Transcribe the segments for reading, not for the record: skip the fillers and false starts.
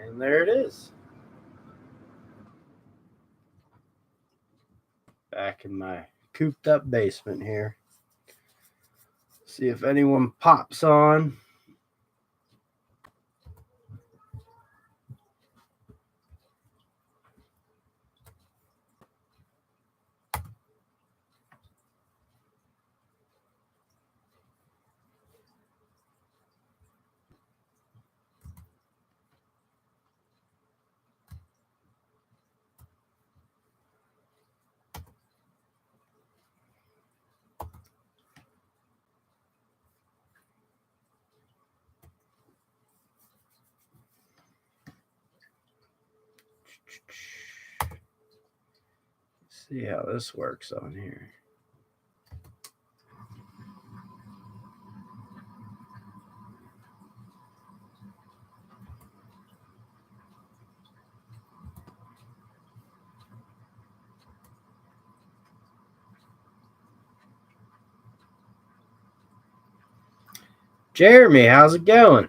And there it is. Back in my cooped up basement here. See if anyone pops on. See how this works on here. Jeremy, how's it going?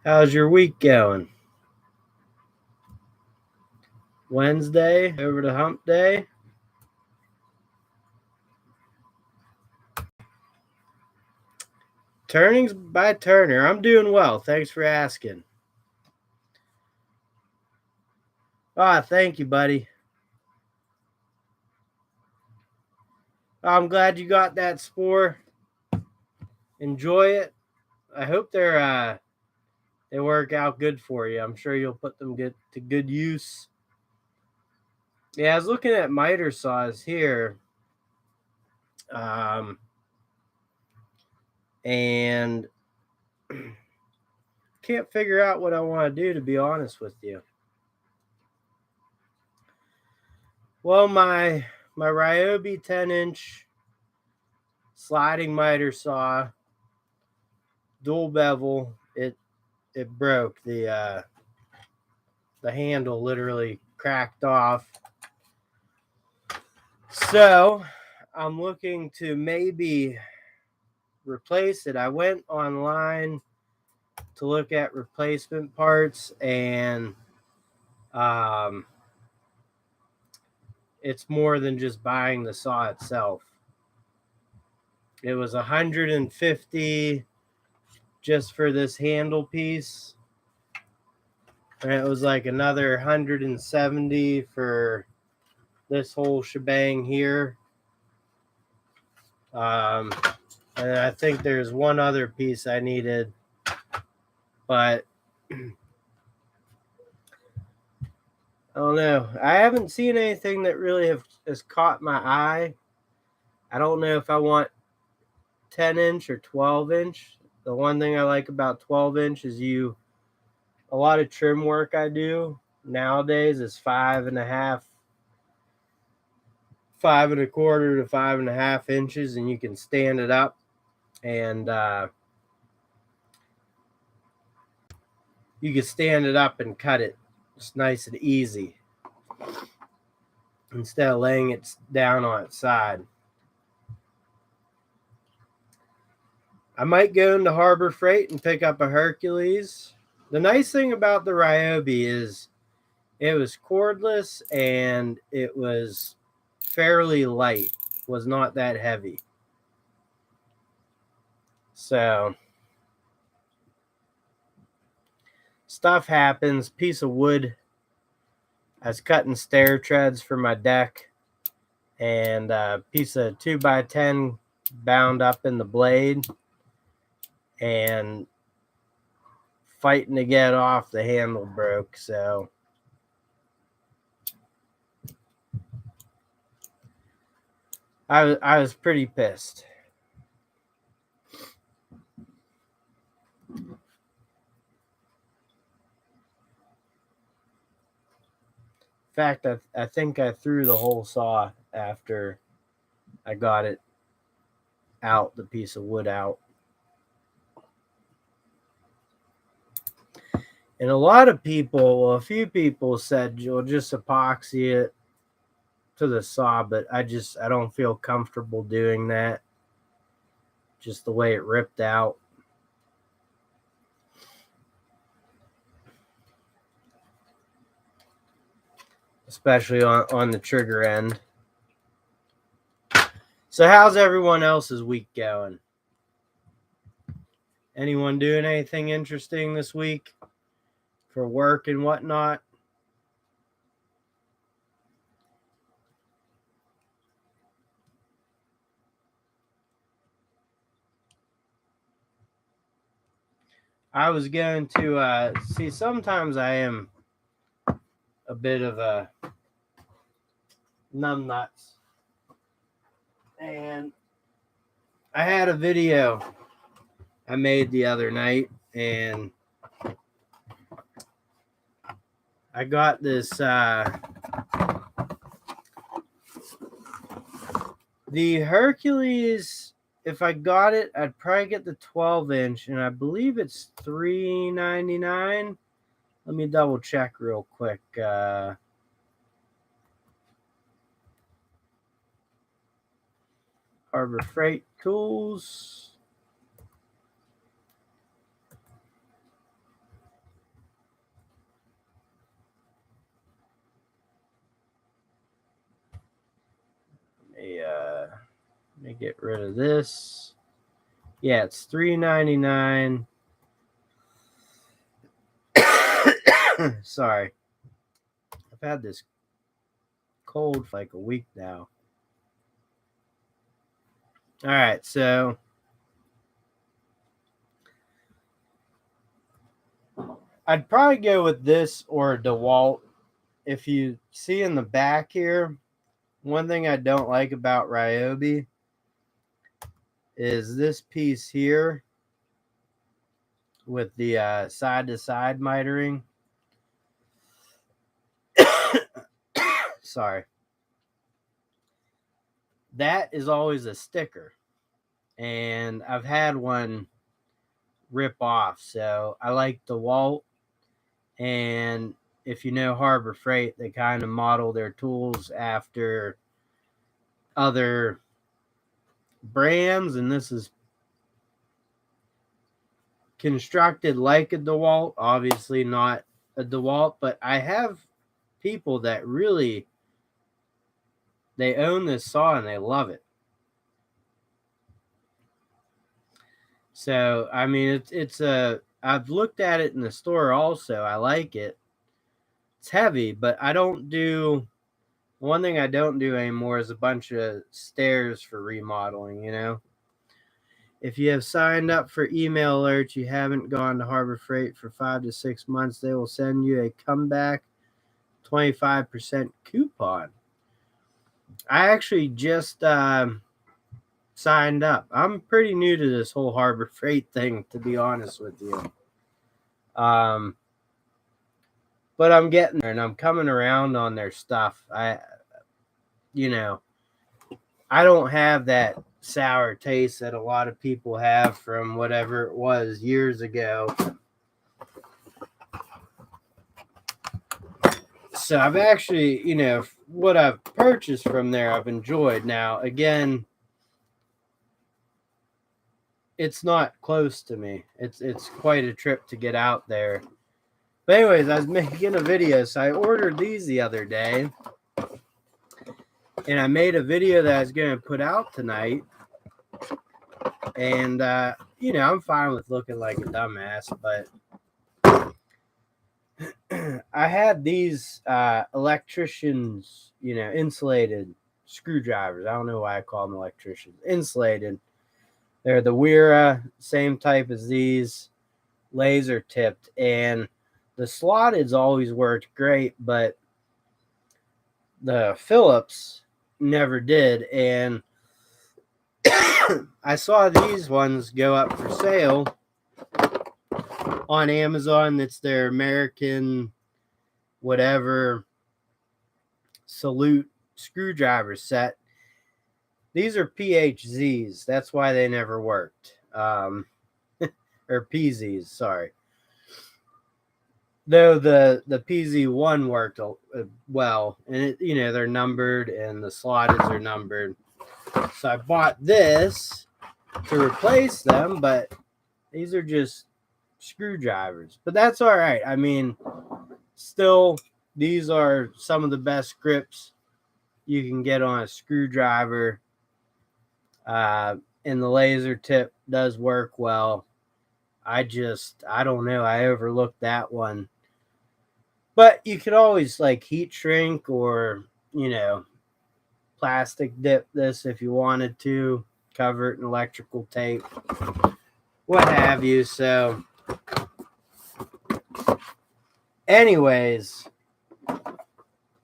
How's your week going? Wednesday, over to hump day. Turnings by Turner. I'm doing well. Thanks for asking. Thank you, buddy. I'm glad you got that spore. Enjoy it. I hope they work out good for you. I'm sure you'll put them to good use. Yeah, I was looking at miter saws here. And can't figure out what I want to do, to be honest with you. Well, my Ryobi 10-inch sliding miter saw, dual bevel, it broke. The handle literally cracked off. So I'm looking to maybe replace it. I went online to look at replacement parts, and it's more than just buying the saw itself. It was $150 just for this handle piece, and it was like another $170 for this whole shebang here. And I think there's one other piece I needed, but I don't know. I haven't seen anything that really has caught my eye. I don't know if I want 10-inch or 12-inch. The one thing I like about 12-inch is a lot of trim work I do nowadays is 5.25 to 5.5 inches, and you can stand it up, and you can stand it up and cut it. It's nice and easy instead of laying it down on its side. I might go into Harbor Freight and pick up a Hercules. The nice thing about the Ryobi is it was cordless and it was fairly light. It was not that heavy. So stuff happens. Piece of wood. I was cutting stair treads for my deck, and a piece of 2x10 bound up in the blade, and fighting to get off, the handle broke. So I was pretty pissed. In fact, I think I threw the whole saw after I got it out, the piece of wood out. And a few people said you'll just epoxy it to the saw, but I don't feel comfortable doing that. Just the way it ripped out. especially on the trigger end. So how's everyone else's week going? Anyone doing anything interesting this week for work and whatnot? I was going to see, sometimes I am a bit of a numbnuts. And I had a video I made the other night, and I got this the Hercules. If I got it, I'd probably get the 12-inch, and I believe it's $3.99. Let me double check real quick. Harbor Freight Tools. Let me get rid of this. Yeah, it's $3.99. Sorry. I've had this cold for like a week now. All right, so I'd probably go with this or a DeWalt. If you see in the back here, one thing I don't like about Ryobi is this piece here with the side-to-side mitering. Sorry. That is always a sticker. And I've had one rip off. So I like DeWalt. And if you know Harbor Freight, they kind of model their tools after other brands. And this is constructed like a DeWalt. Obviously not a DeWalt. But I have people that really, they own this saw and they love it. So, I mean, it's a, I've looked at it in the store also. I like it. It's heavy, but I don't do, one thing I don't do anymore is a bunch of stairs for remodeling, you know? If you have signed up for email alerts, you haven't gone to Harbor Freight for 5 to 6 months, they will send you a comeback 25% coupon. I actually just signed up. I'm pretty new to this whole Harbor Freight thing, to be honest with you. But I'm getting there and I'm coming around on their stuff. I don't have that sour taste that a lot of people have from whatever it was years ago. So I've actually, what I've purchased from there, I've enjoyed. Now, again, it's not close to me. It's quite a trip to get out there. But anyways, I was making a video, so I ordered these the other day. And I made a video that I was going to put out tonight. And, I'm fine with looking like a dumbass, but I had these electricians, insulated screwdrivers. I don't know why I call them electricians. Insulated. They're the Wera, same type as these, laser tipped. And the slotted's always worked great, but the Phillips never did. And I saw these ones go up for sale on Amazon. That's their American whatever Salute screwdriver set. These are PHZs. That's why they never worked. Or PZs, sorry. Though the PZ1 worked well. And, they're numbered and the slotteds are numbered. So I bought this to replace them, but these are just screwdrivers. But that's all right. I mean, still these are some of the best grips you can get on a screwdriver. And the laser tip does work well. I don't know. I overlooked that one. But you could always like heat shrink or, plastic dip this if you wanted to, cover it in electrical tape, what have you. So, anyways,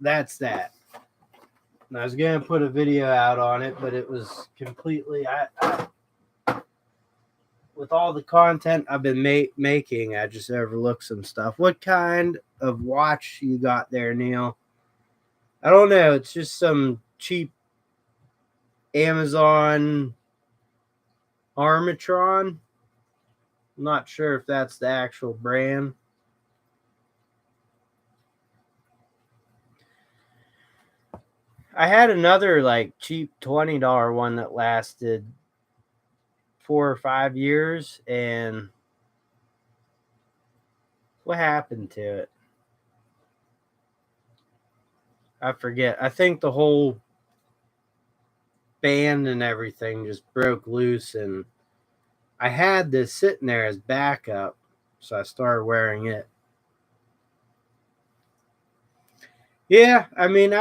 that's that. And I was going to put a video out on it, but it was completely, with all the content I've been making, I just overlooked some stuff. What kind of watch you got there, Neil? I don't know. It's just some cheap Amazon Armatron. I'm not sure if that's the actual brand. I had another like cheap $20 one that lasted 4 or 5 years, and what happened to it? I forget. I think the whole band and everything just broke loose, and I had this sitting there as backup, so I started wearing it. Yeah, I mean,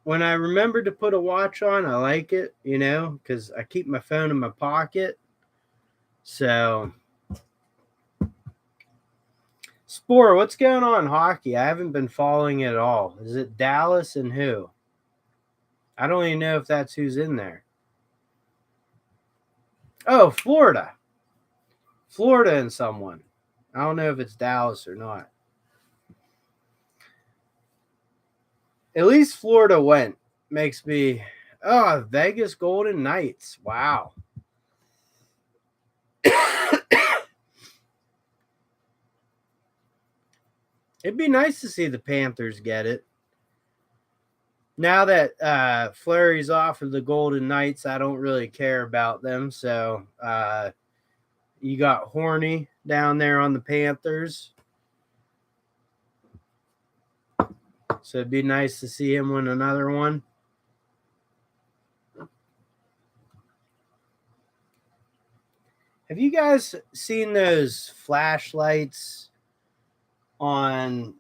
when I remember to put a watch on, I like it, because I keep my phone in my pocket. So, Spore, what's going on in hockey? I haven't been following it at all. Is it Dallas and who? I don't even know if that's who's in there. Oh, Florida. Florida and someone. I don't know if it's Dallas or not. At least Florida went. Makes me... Oh, Vegas Golden Knights. Wow. It'd be nice to see the Panthers get it. Now that Fleury's off of the Golden Knights, I don't really care about them. So you got Horny down there on the Panthers. So it'd be nice to see him win another one. Have you guys seen those flashlights on...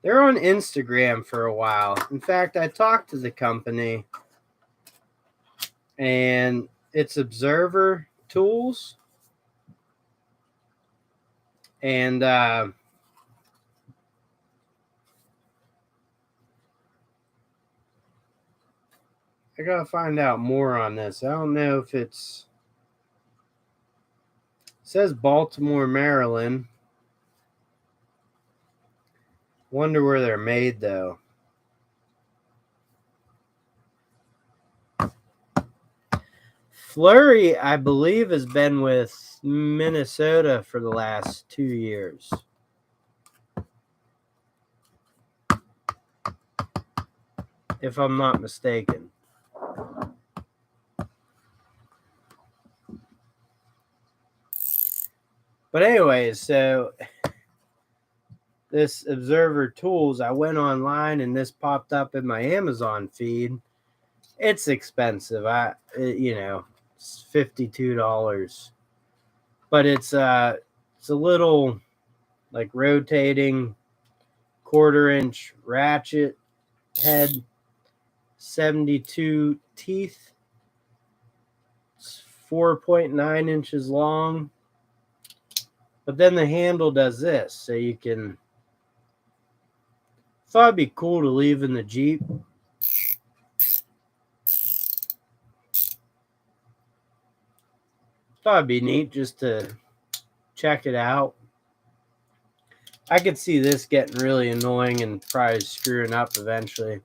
They're on Instagram for a while. In fact, I talked to the company, and it's Observer Tools. And I got to find out more on this. I don't know if it says Baltimore, Maryland. Wonder where they're made, though. Fleury, I believe, has been with Minnesota for the last 2 years. If I'm not mistaken. But anyways, so this Observer Tools, I went online and this popped up in my Amazon feed. It's expensive. It's $52. But it's a little like rotating 1/4-inch ratchet head, 72 teeth. It's 4.9 inches long. But then the handle does this, so you can... Thought it'd be cool to leave in the Jeep. Thought it'd be neat just to check it out. I could see this getting really annoying and probably screwing up eventually.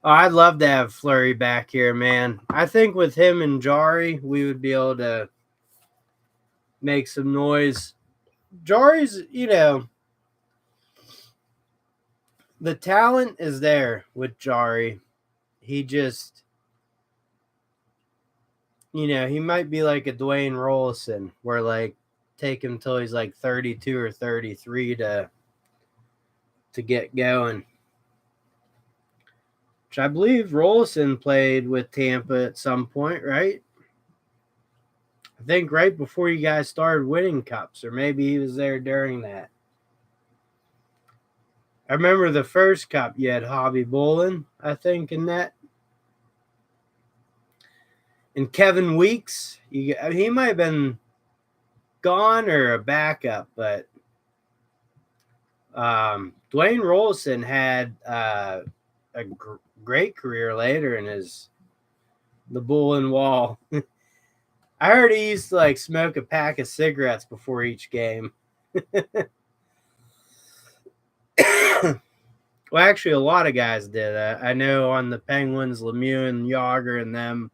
Oh, I'd love to have Fleury back here, man. I think with him and Jari, we would be able to make some noise. Jari's, the talent is there with Jari. He just, he might be like a Dwayne Rollison, where like take him till he's like 32 or 33 to get going. Which I believe Rollison played with Tampa at some point, right? I think right before you guys started winning cups, or maybe he was there during that. I remember the first cup you had Hobby Bowling, I think, in that. And Kevin Weeks, he might have been gone or a backup, but Dwayne Rollison had a great career later in the Bowling Wall. I heard he used to like smoke a pack of cigarettes before each game. Well, actually, a lot of guys did. I know on the Penguins, Lemieux and Yager and them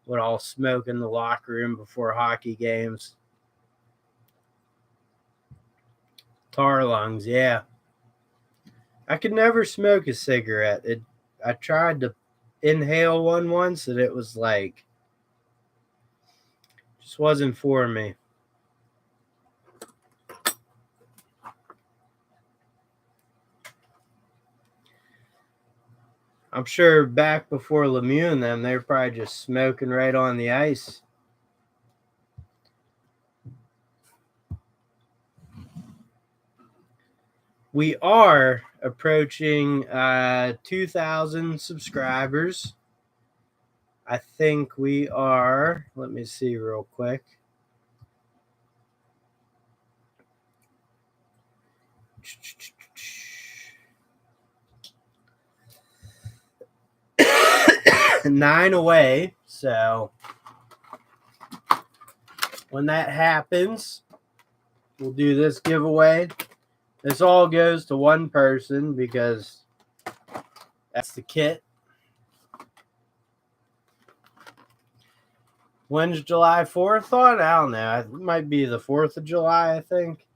would all smoke in the locker room before hockey games. Tar lungs, yeah. I could never smoke a cigarette. I tried to inhale one once, and it was like, just wasn't for me. I'm sure back before Lemieux and them, they were probably just smoking right on the ice. We are approaching 2,000 subscribers. I think we are, let me see real quick. Nine away. So when that happens, we'll do this giveaway. This all goes to one person because that's the kit. When's July 4th on? I don't know. It might be the 4th of July, I think.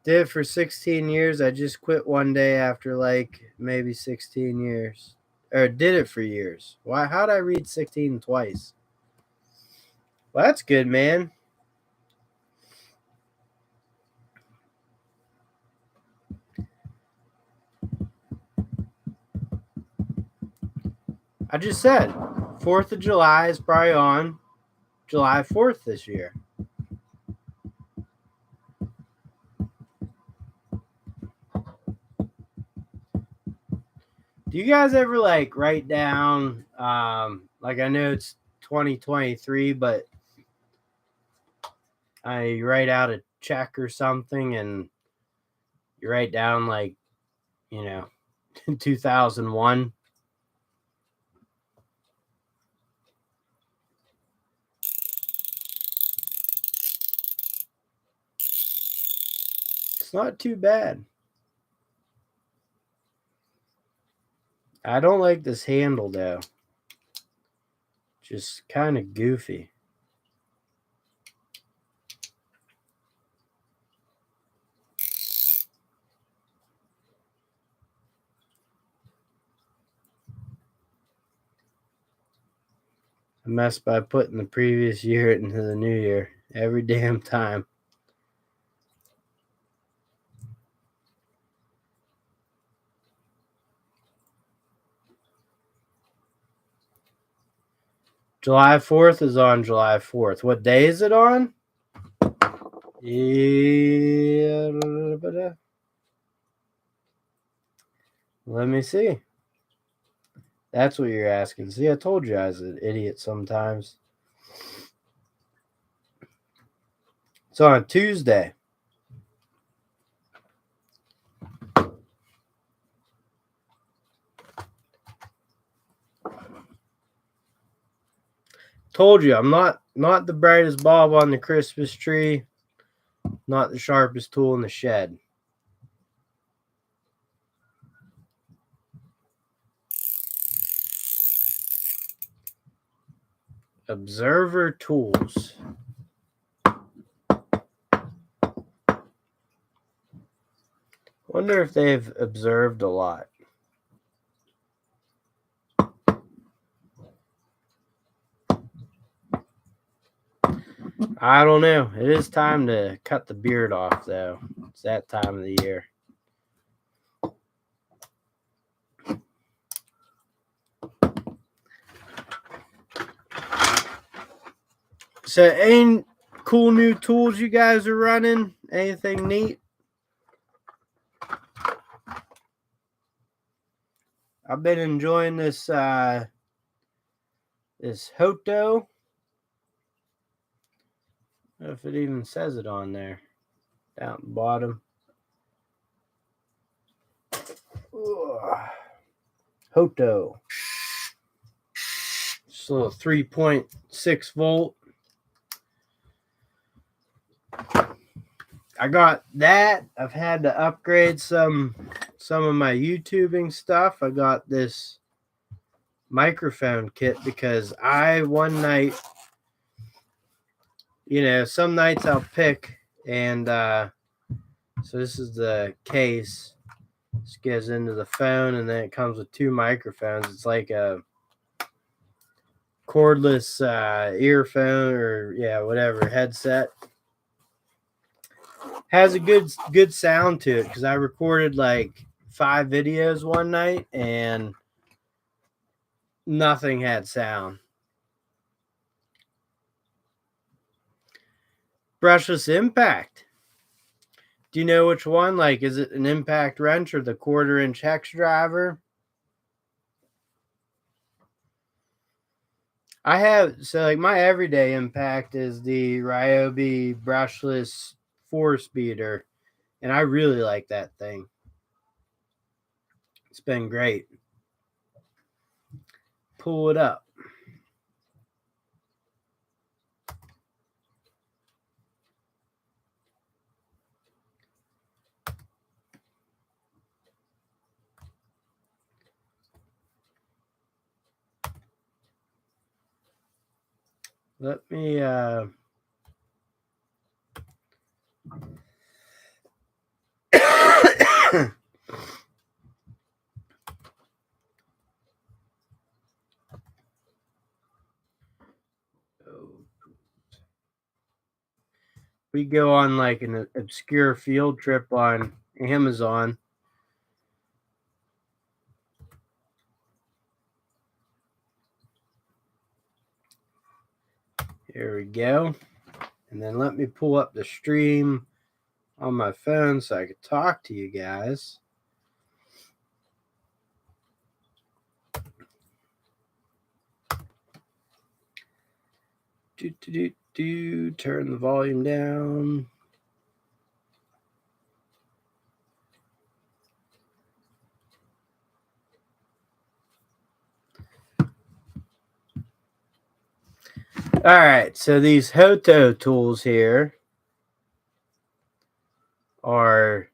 Did it for 16 years. I just quit one day after like maybe 16 years. Or did it for years. Why? How'd I read 16 twice? Well, that's good, man. I just said 4th of July is probably on July 4th this year. Do you guys ever like write down, like I know it's 2023, but I write out a check or something and you write down like, 2001. It's not too bad. I don't like this handle though. Just kind of goofy. I messed by putting the previous year into the new year every damn time. July 4th is on July 4th. What day is it on? Yeah. Let me see. That's what you're asking. See, I told you I was an idiot sometimes. It's on Tuesday. Told you I'm not the brightest bulb on the Christmas tree, not the sharpest tool in the shed. Observer tools. Wonder if they've observed a lot. I don't know. It is time to cut the beard off, though. It's that time of the year. So, any cool new tools you guys are running? Anything neat? I've been enjoying this this Hoto. I don't know if it even says it on there. Down at the bottom. Ugh. Hoto. Just a little 3.6 volt. I got that. I've had to upgrade some of my YouTubing stuff. I got this microphone kit because one night, some nights I'll pick, and so this is the case. This goes into the phone, and then it comes with two microphones. It's like a cordless earphone or whatever headset. Has a good sound to it because I recorded like 5 videos one night and nothing had sound. Brushless impact. Do you know which one? Like, is it an impact wrench or the 1/4-inch hex driver? I have, so like my everyday impact is the Ryobi brushless 4-speeder, and I really like that thing. It's been great. Pull it up. Let me we go on like an obscure field trip on Amazon. Here we go. And then let me pull up the stream on my phone so I could talk to you guys. Turn the volume down. All right, so these Hoto tools here are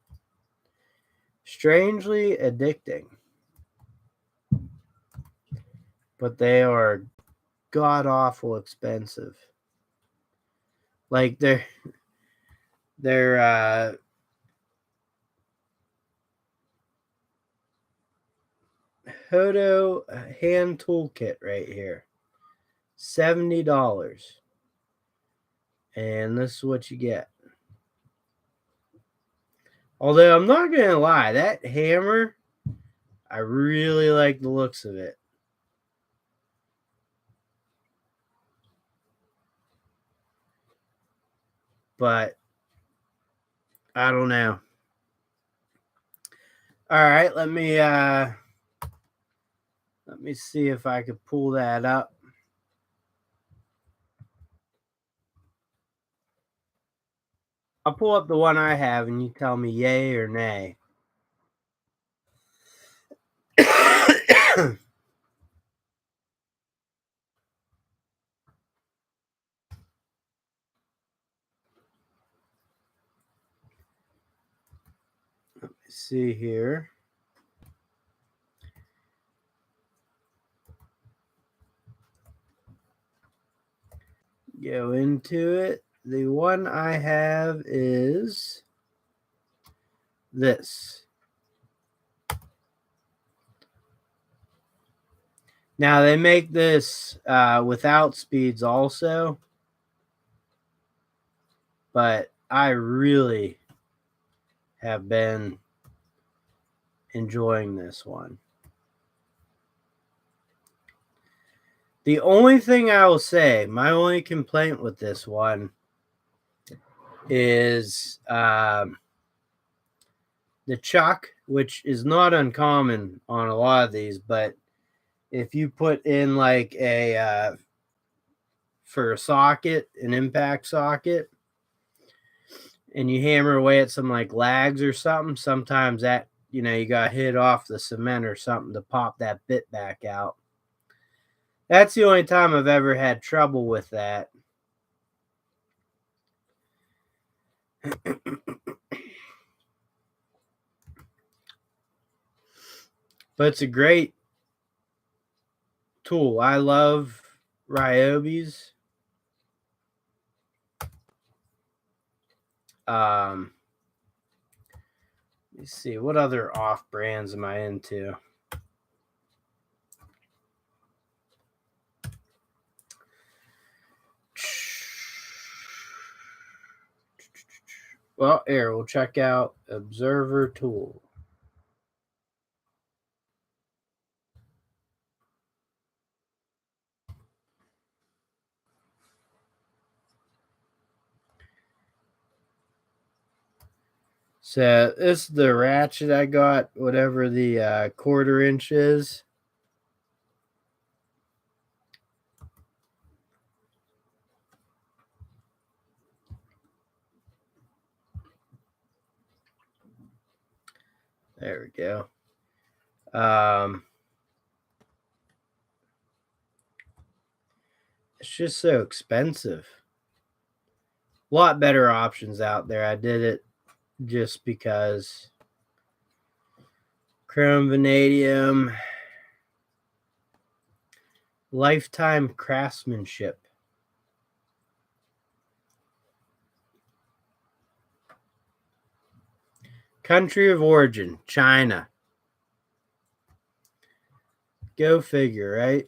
strangely addicting, but they are god awful expensive. Like they're Hoto hand toolkit right here, $70, and this is what you get. Although I'm not gonna lie, that hammer, I really like the looks of it. But I don't know. All right, let me see if I could pull that up. I'll pull up the one I have and you tell me yay or nay. Let me see here. Go into it. The one I have is this. Now they make this without speeds also. but I really have been enjoying this one. The only thing I will say, my only complaint with this one is the chuck, which is not uncommon on a lot of these, but if you put in like a for a socket, an impact socket, and you hammer away at some like lags or something, sometimes that, you know, you got hit off the cement or something to pop that bit back out. That's the only time I've ever had trouble with that. But it's a great tool. I love Ryobi's. Let's see, what other off brands am I into? Well, here, we'll check out Observer Tool. So this is the ratchet I got, whatever the 1/4 inch is. There we go. It's just so expensive. A lot better options out there. I did it just because. Chrome vanadium, lifetime craftsmanship. Country of origin, China. Go figure, right?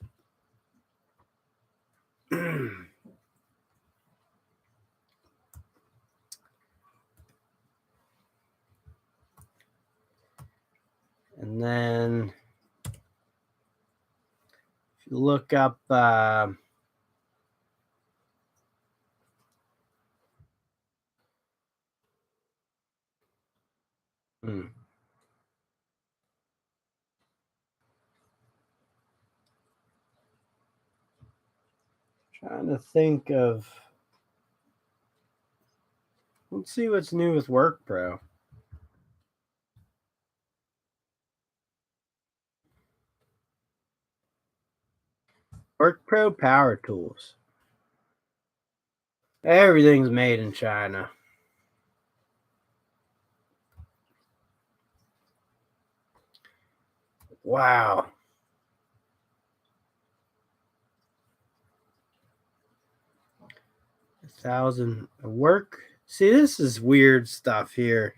And then if you look up trying to think of, let's see what's new with WorkPro. WorkPro Power Tools. Everything's made in China. Wow. 1,000 work. See, this is weird stuff here.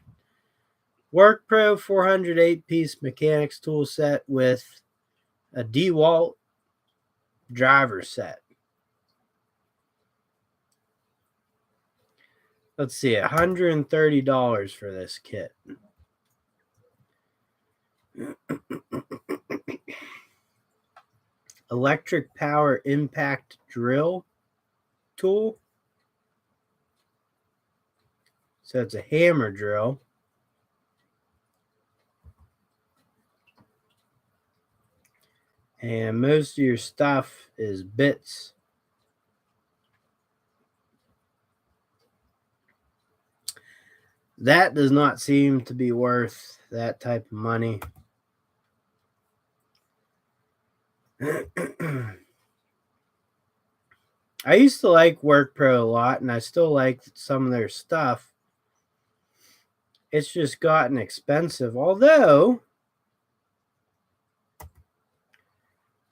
WorkPro 408-piece mechanics tool set with a DeWalt driver set. Let's see, $130 for this kit. Electric power impact drill tool. So it's a hammer drill. And most of your stuff is bits. That does not seem to be worth that type of money. I used to like WorkPro a lot, and I still like some of their stuff. It's just gotten expensive. Although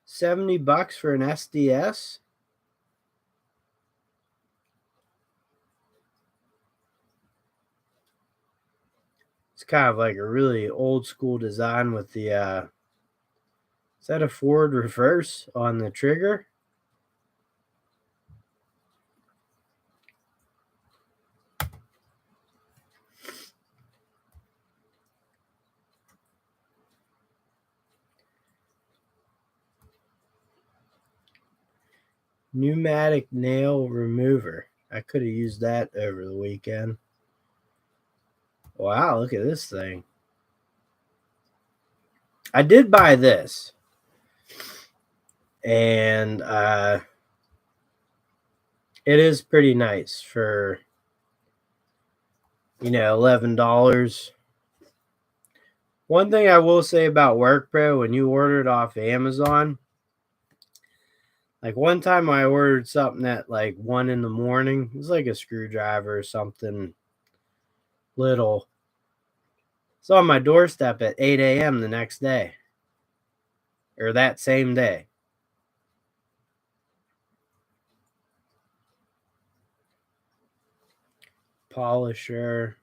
$70 for an SDS. It's kind of like a really old school design with the is that a forward reverse on the trigger? Pneumatic nail remover. I could have used that over the weekend. Wow, look at this thing. I did buy this. And it is pretty nice for, $11. One thing I will say about WorkPro, when you order it off Amazon, like one time I ordered something at like 1 in the morning. It was like a screwdriver or something little. It's on my doorstep at 8 a.m. the next day. Or that same day. Polisher.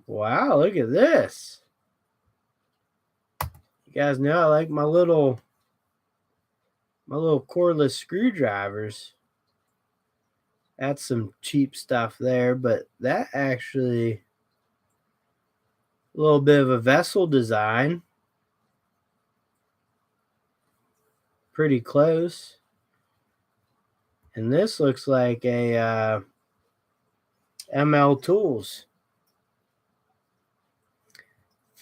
Wow, look at this. You guys know I like my little cordless screwdrivers. That's some cheap stuff there, but that actually a little bit of a vessel design. Pretty close. And this looks like a ML Tools.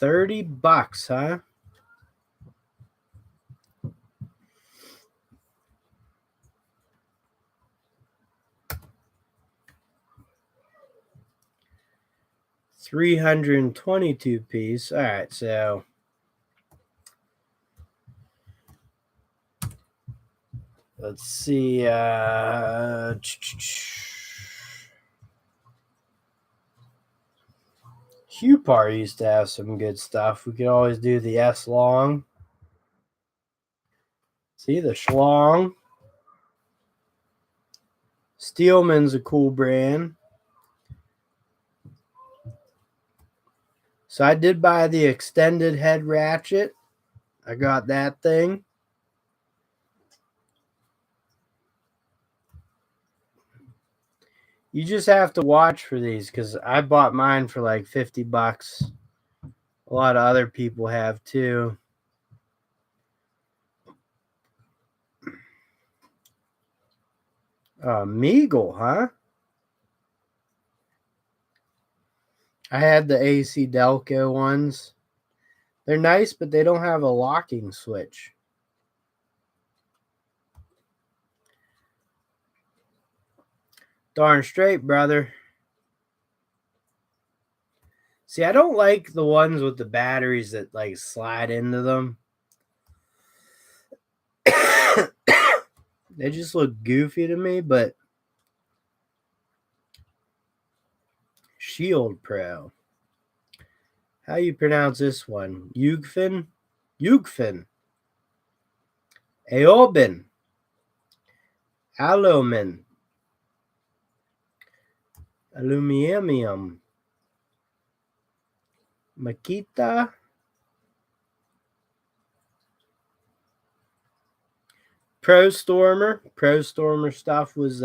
$30, huh? $322 piece. All right, so let's see. Hupar used to have some good stuff. We could always do the S long. See the Schlong. Steelman's a cool brand. So I did buy the extended head ratchet. I got that thing. You just have to watch for these because I bought mine for like $50. A lot of other people have too. Meagle, huh? I had the AC Delco ones. They're nice, but they don't have a locking switch. Darn straight, brother. See, I don't like the ones with the batteries that like slide into them. They just look goofy to me, but Shield Pro. How you pronounce this one? Yugfin? Yugfin. Aoben. Alumin. Aluminum. Makita. Pro Stormer stuff was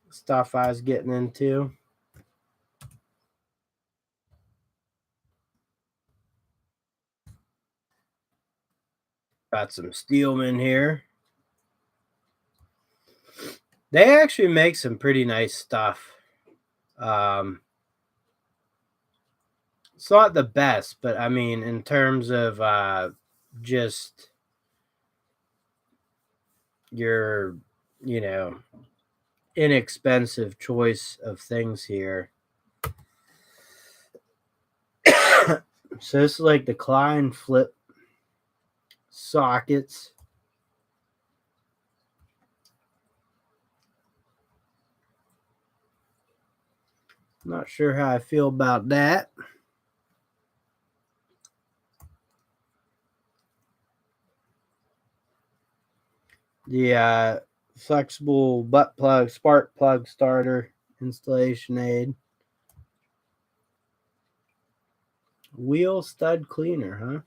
stuff I was getting into. Got some Steelman here. They actually make some pretty nice stuff. It's not the best, but I mean, in terms of just your, inexpensive choice of things here. So this is like the Klein flip sockets. Not sure how I feel about that. The flexible butt plug, spark plug starter installation aid. Wheel stud cleaner, huh?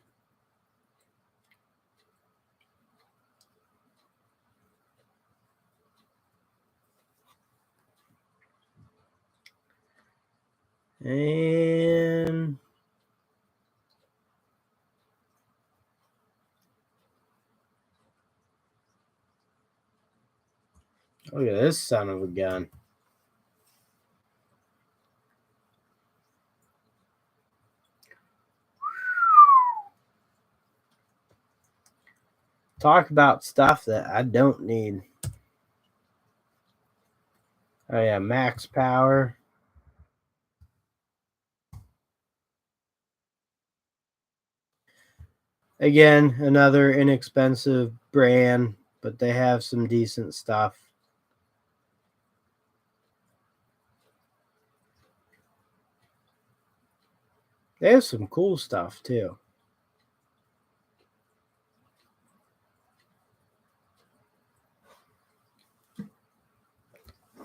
And Look at this son of a gun. Talk about stuff that I don't need. Oh yeah, max power. Again, another inexpensive brand, but they have some decent stuff. They have some cool stuff too.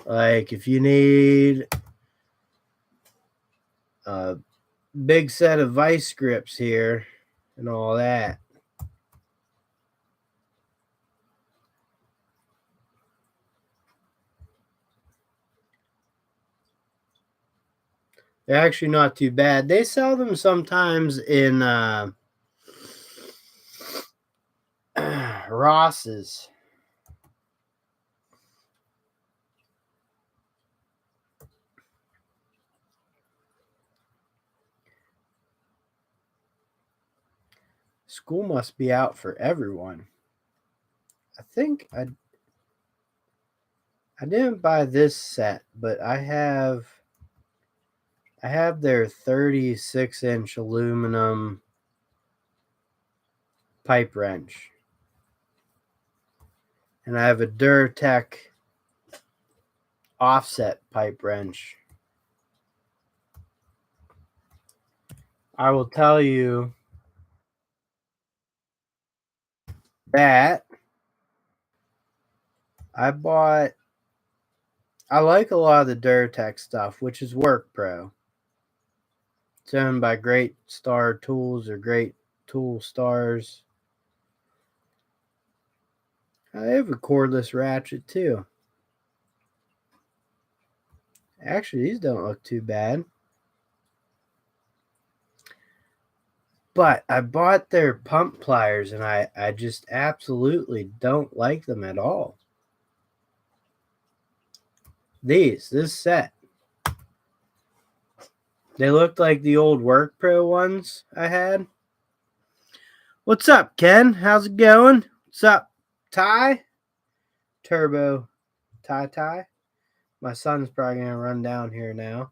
Like if you need a big set of vice grips here and all that. They're actually not too bad. They sell them sometimes in Ross's. School must be out for everyone. I think I didn't buy this set, but I have their 36-inch aluminum pipe wrench. And I have a Durtech offset pipe wrench. I will tell you that I like a lot of the Durtech stuff, which is Work Pro. It's owned by Great Star Tools or Great Tool Stars. I have a cordless ratchet too. Actually, these don't look too bad. But I bought their pump pliers and I just absolutely don't like them at all. This set. They looked like the old Work Pro ones I had. What's up, Ken? How's it going? What's up, Ty? Turbo Ty. My son's probably gonna run down here now.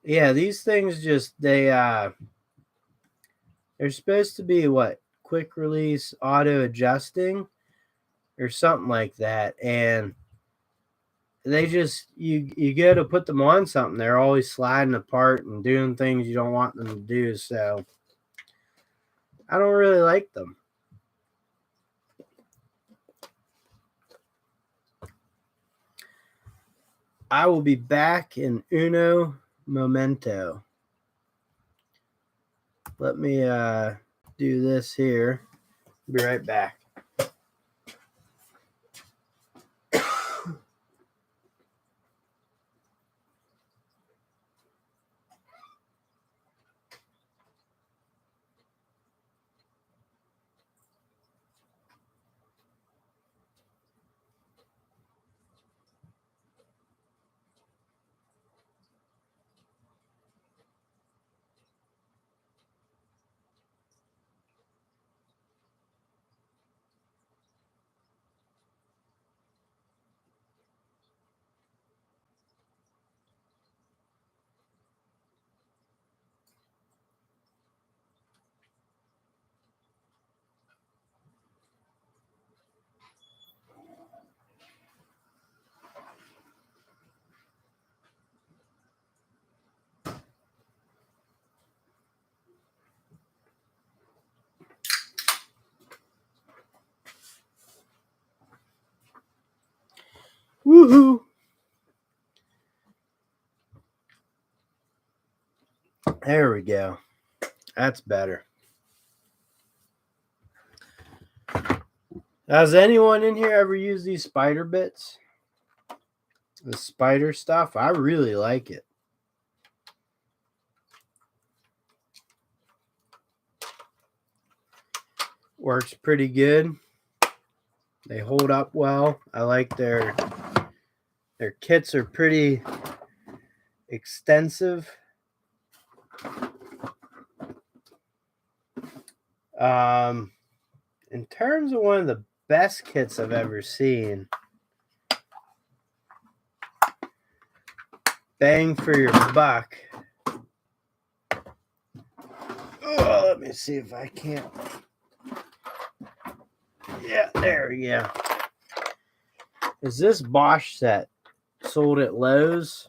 Yeah, these things just they're supposed to be what? Quick release auto adjusting or something like that. And they just you go to put them on something, they're always sliding apart and doing things you don't want them to do. So I don't really like them. I will be back in uno momento. Let me do this here. Be right back. Woohoo! There we go. That's better. Has anyone in here ever used these spider bits? The spider stuff? I really like it. Works pretty good. They hold up well. I like their kits are pretty extensive. In terms of one of the best kits I've ever seen, bang for your buck. Oh, let me see if I can't. Yeah, there we go. Is this Bosch set sold at Lowe's?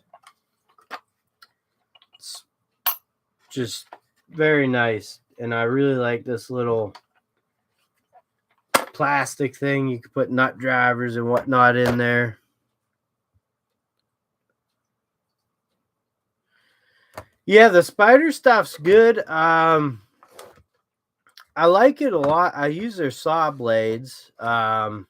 It's just very nice, and I really like this little plastic thing. You can put nut drivers and whatnot in there. Yeah, the spider stuff's good. I like it a lot. I use their saw blades. I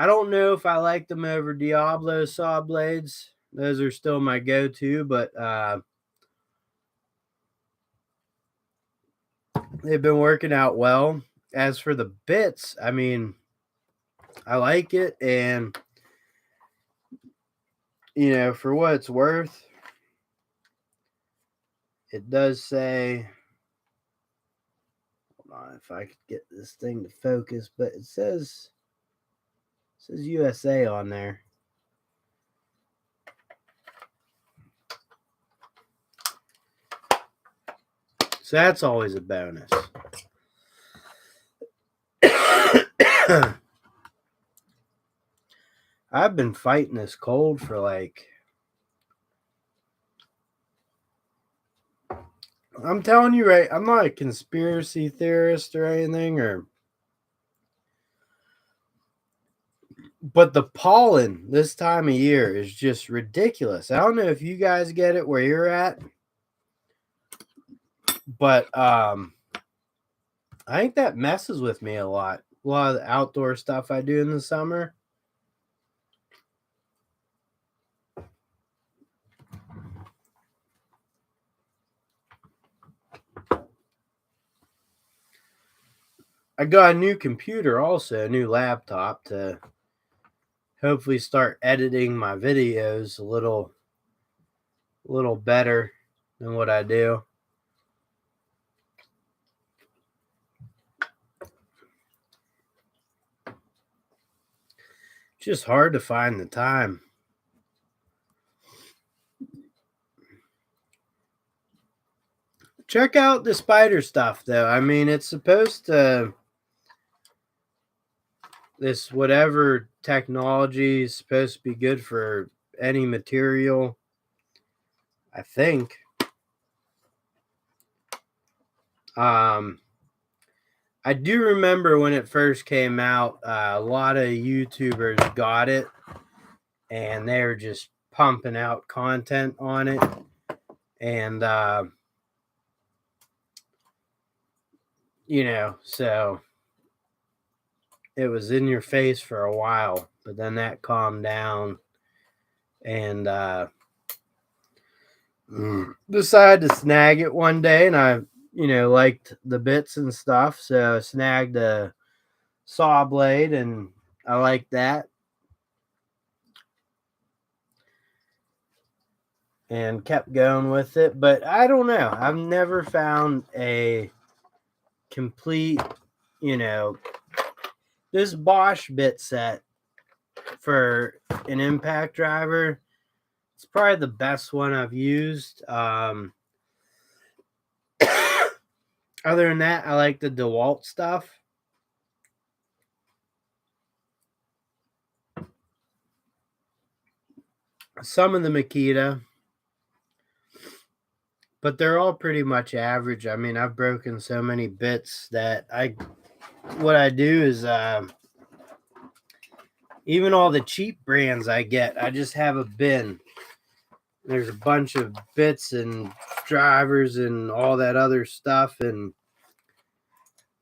don't know if I like them over Diablo saw blades. Those are still my go-to, but they've been working out well. As for the bits, I mean, I like it, and you know, for what it's worth, it does say, hold on if I could get this thing to focus, but it says USA on there. So that's always a bonus. I've been fighting this cold for like, I'm telling you, right, I'm not a conspiracy theorist or anything, but the pollen this time of year is just ridiculous. I don't know if you guys get it where you're at, but I think that messes with me a lot. A lot of the outdoor stuff I do in the summer. I got a new computer also, a new laptop to hopefully start editing my videos a little better than what I do. It's just hard to find the time. Check out the spider stuff though. I mean, it's supposed to, this whatever technology is supposed to be good for any material, I think. I do remember when it first came out, a lot of YouTubers got it and they were just pumping out content on it. And, you know, so it was in your face for a while, but then that calmed down and decided to snag it one day, and I, you know, liked the bits and stuff, so I snagged a saw blade and I liked that and kept going with it. But I don't know, I've never found a complete, you know, this Bosch bit set for an impact driver, it's probably the best one I've used. Other than that, I like the DeWalt stuff. Some of the Makita, but they're all pretty much average. I mean, I've broken so many bits that what I do is, even all the cheap brands I get, I just have a bin. There's a bunch of bits and drivers and all that other stuff. And,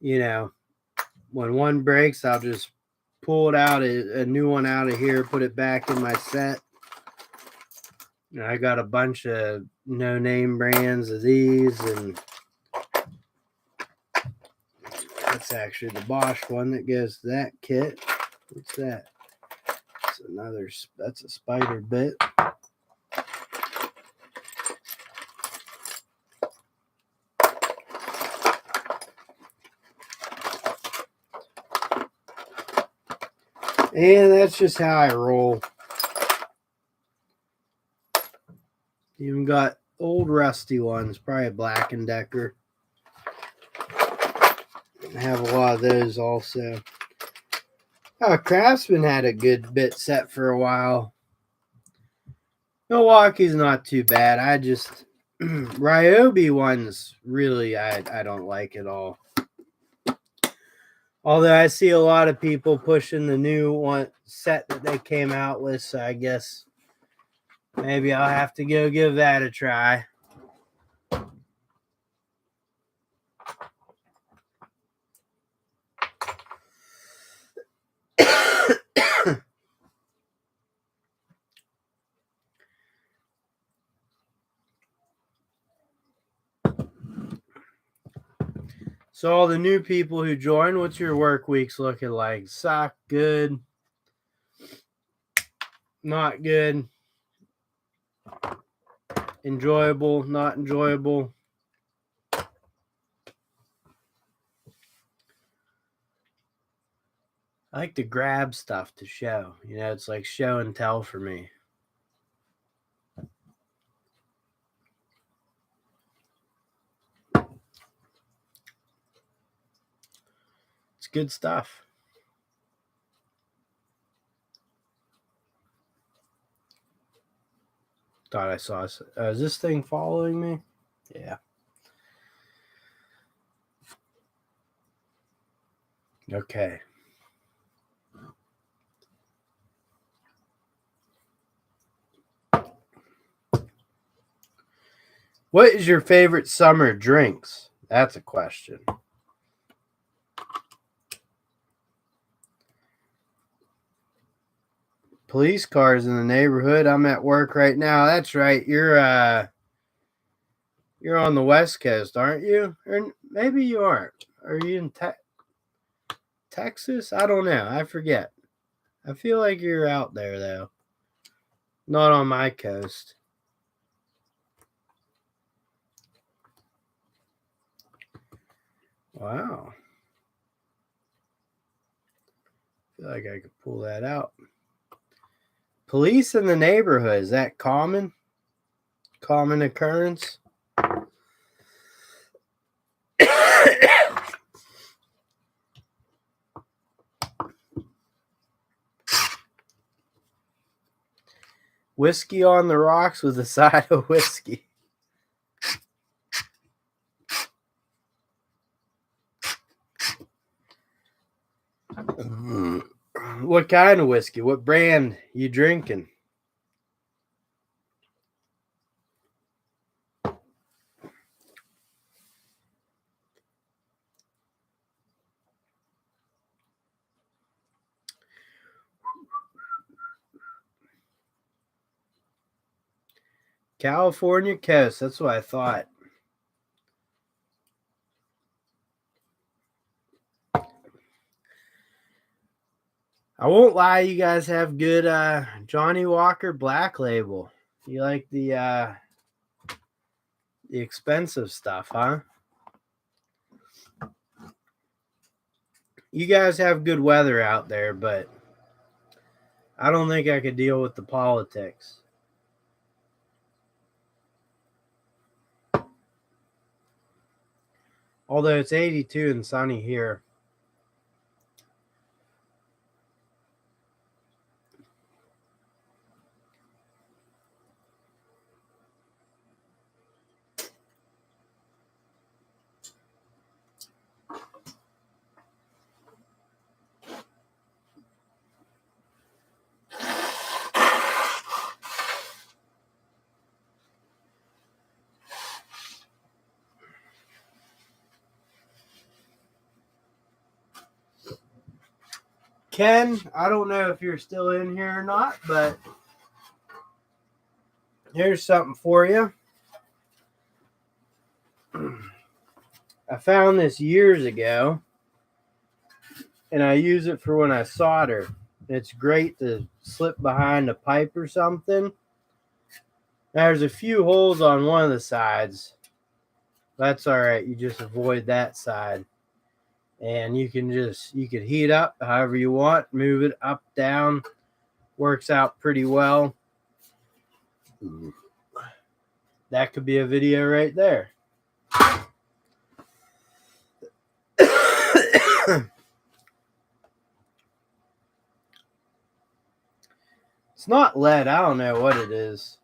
you know, when one breaks, I'll just pull it out, a new one out of here, put it back in my set. And I got a bunch of no-name brands of these, and let's That's actually the Bosch one that goes to that kit. What's that? That's another. That's a spider bit. And that's just how I roll. Even got old rusty ones, probably a Black & Decker. I have a lot of those also. Craftsman had a good bit set for a while. Milwaukee's not too bad. I just Ryobi ones really I don't like at all. Although I see a lot of people pushing the new one set that they came out with, so I guess maybe I'll have to go give that a try. So all the new people who join, what's your work weeks looking like? Suck, good, not good, enjoyable, not enjoyable? I like to grab stuff to show. You know, it's like show and tell for me. It's good stuff. Thought I saw. Is this thing following me? Yeah. Okay. What is your favorite summer drinks? That's a question. Police cars in the neighborhood. I'm at work right now. That's right. You're on the West Coast, aren't you? Or maybe you aren't. Are you in Texas? I don't know. I forget. I feel like you're out there though. Not on my coast. Wow. I feel like I could pull that out. Police in the neighborhood. Is that common? Common occurrence? Whiskey on the rocks with a side of whiskey. What kind of whiskey? What brand you drinking? California coast. That's what I thought. I won't lie, you guys have good Johnny Walker Black Label. You like the expensive stuff, huh? You guys have good weather out there, but I don't think I could deal with the politics. Although it's 82 and sunny here. Ken, I don't know if you're still in here or not, but here's something for you. I found this years ago. and I use it for when I solder. It's great to slip behind a pipe or something. There's a few holes on one of the sides. That's all right. You just avoid that side. And you can heat up however you want, move it up, down. Works out pretty well. That could be a video right there. It's not lead. I don't know what it is.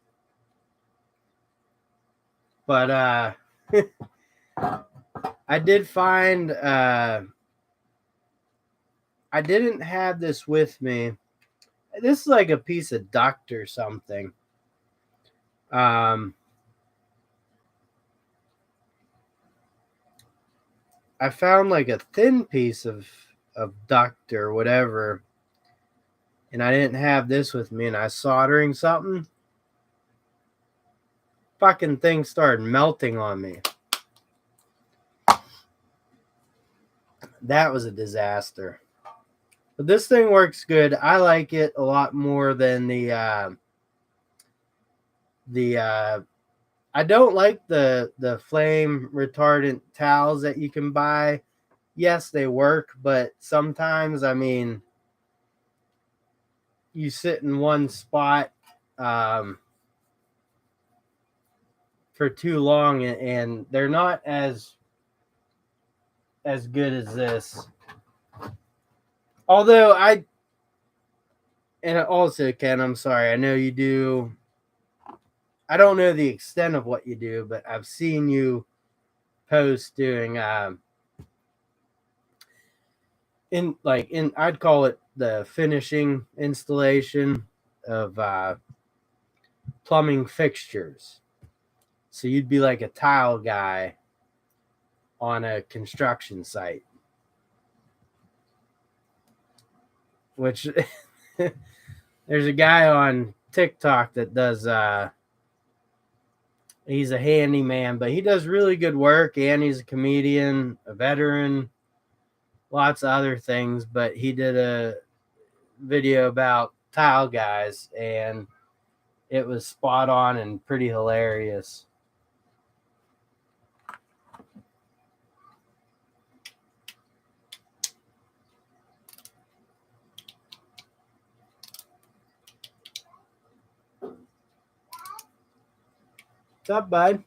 But I did find I didn't have this with me. This is like a piece of duct or something. I found like a thin piece of duct or whatever, and I didn't have this with me, and I was soldering something. Fucking thing started melting on me. That was a disaster. But this thing works good. I like it a lot more than the I don't like the flame retardant towels that you can buy. Yes, they work, but sometimes, I mean, you sit in one spot for too long, and they're not as good as this. Although and also, Ken, I'm sorry, I know you do. I don't know the extent of what you do, but I've seen you post doing I'd call it the finishing installation of plumbing fixtures. So you'd be like a tile guy on a construction site, which there's a guy on TikTok that does he's a handyman, but he does really good work, and he's a comedian, a veteran, lots of other things. But he did a video about tile guys, and it was spot on and pretty hilarious. What's up, bud?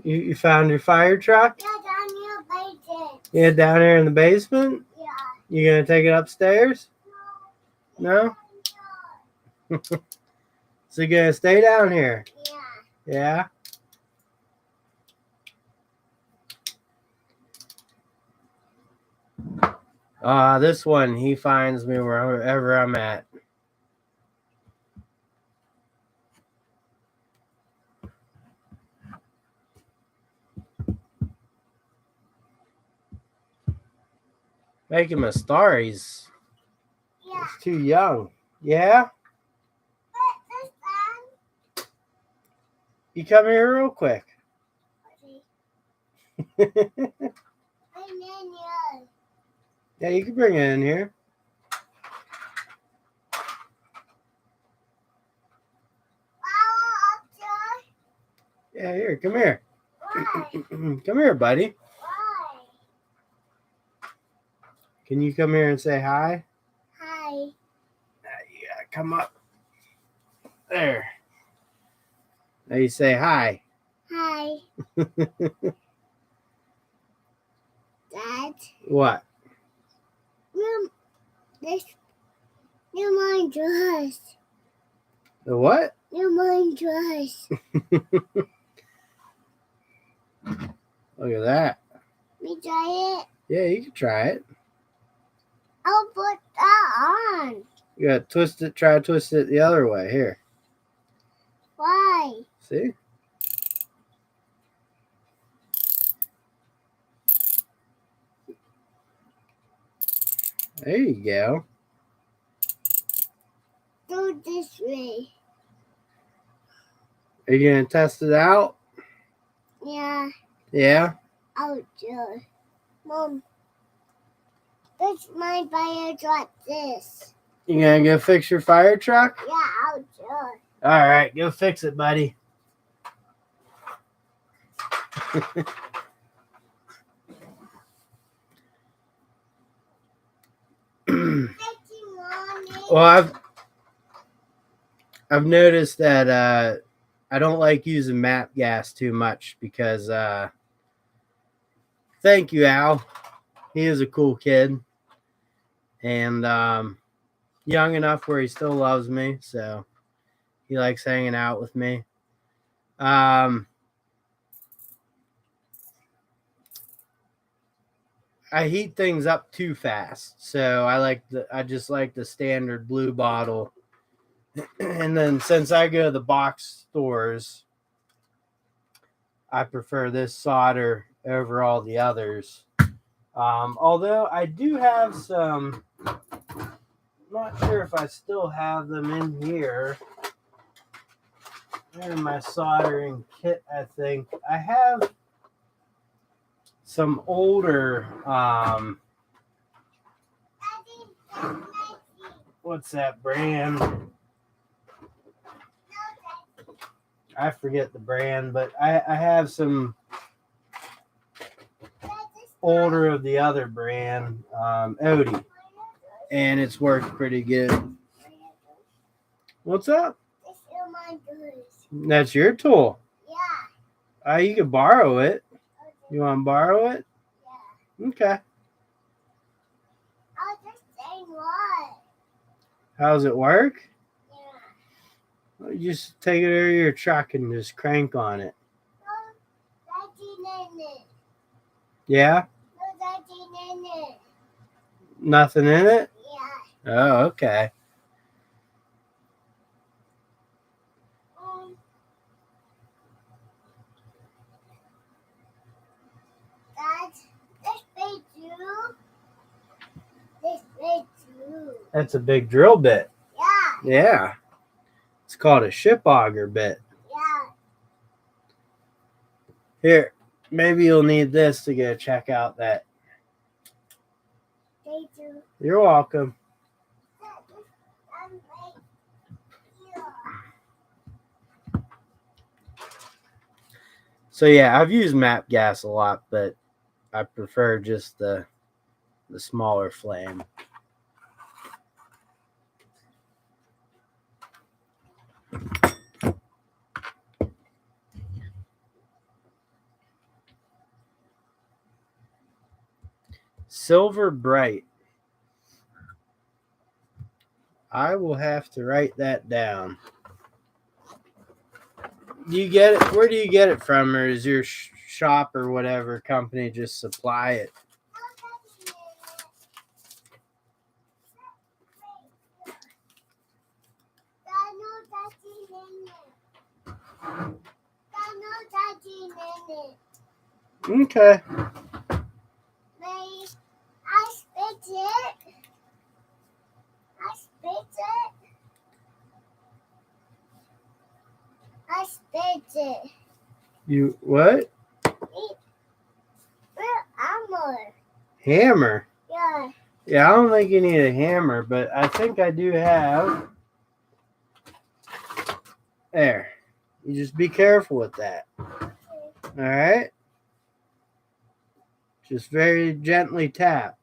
You found your fire truck? Yeah, down here in the basement. Yeah, down here in the basement? Yeah. You gonna take it upstairs? No? So you gonna stay down here? Yeah. Yeah? This one, he finds me wherever I'm at. Make him a star. He's too young. Yeah? You come here real quick. Yeah, you can bring it in here. Yeah, here, come here. Come here, buddy. Why? Can you come here and say hi? Hi. You gotta come up. There. Now you say hi. Hi. Dad. What? New mine dress. The what? New mine dress. Look at that. We try it. Yeah, you can try it. I'll put that on. You gotta twist it. Try to twist it the other way. Here. Why? See? There you go. Go this way. Are you gonna test it out? Yeah. Yeah? Outdoor. Mom, fix my fire truck this. You gonna go fix your fire truck? Yeah, outdoor. All right, go fix it, buddy. Fixing Mommy. Well, I've noticed that I don't like using map gas too much because thank you, Al. He is a cool kid and young enough where he still loves me, so he likes hanging out with me. I heat things up too fast, so I just like the standard blue bottle. And then since I go to the box stores, I prefer this solder over all the others. Although I do have some, I'm not sure if I still have them in here. They're in my soldering kit, I think. I have some older, what's that brand? I forget the brand, but I have some older of the other brand, Odie, and it's worked pretty good. What's up? That's your tool. Yeah. You can borrow it. You want to borrow it? Yeah. Okay. I was just saying what? How's it work? Yeah. Well, you just take it over your truck and just crank on it. No, nothing in it. Yeah? No, nothing in it. Nothing in it? Yeah. Oh, okay. Dad, this big too. This big too. That's a big drill bit. Yeah. Yeah. It's called a ship auger bit. Yeah. Here, maybe you'll need this to go check out that. They do. You're welcome. So yeah, I've used map gas a lot, but I prefer just the smaller flame. Silver Bright. I will have to write that down. Do you get it? Where do you get it from, or is your shop or whatever company just supply it? Okay. I spit it. I spit it. I spit it. You what? Hammer. Hammer. Yeah. Yeah, I don't think you need a hammer, but I think I do have. There. You just be careful with that. All right. Just very gently tap.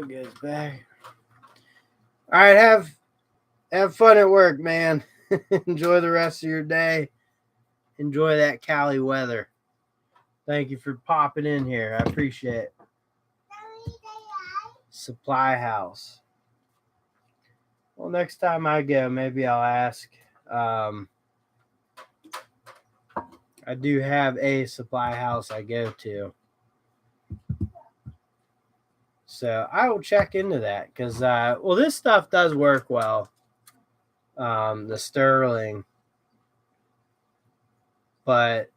Goes back. All right, have fun at work, man. Enjoy the rest of your day. Enjoy that Cali weather. Thank you for popping in here. I appreciate it. Supply house. Well, next time I go, maybe I'll ask. I do have a supply house I go to. So I will check into that because, well, this stuff does work well. The Sterling. But,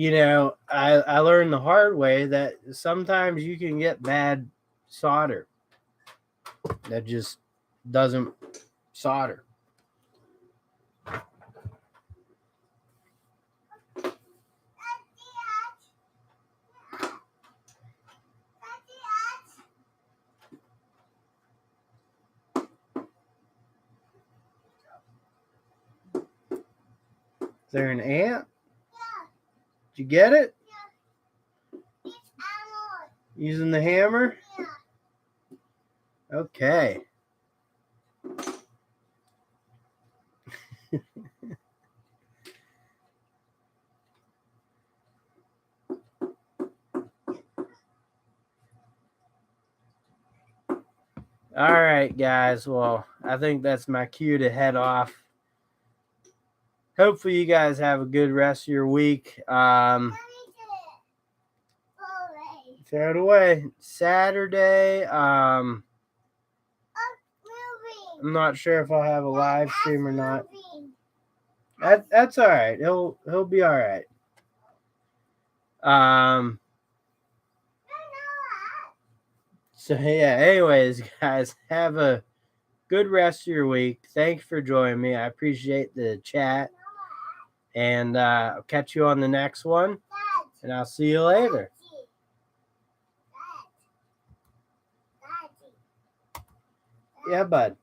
I learned the hard way that sometimes you can get bad solder that just doesn't solder. Is there an ant? Did you get it? Using the hammer? Okay. All right, guys. Well, I think that's my cue to head off. Hopefully you guys have a good rest of your week. Throw it away. Saturday. I'm not sure if I'll have a live stream or not. That's all right. He'll be all right. So yeah. Anyways, guys, have a good rest of your week. Thanks for joining me. I appreciate the chat, and I'll catch you on the next one. And I'll see you later. Yeah, bud.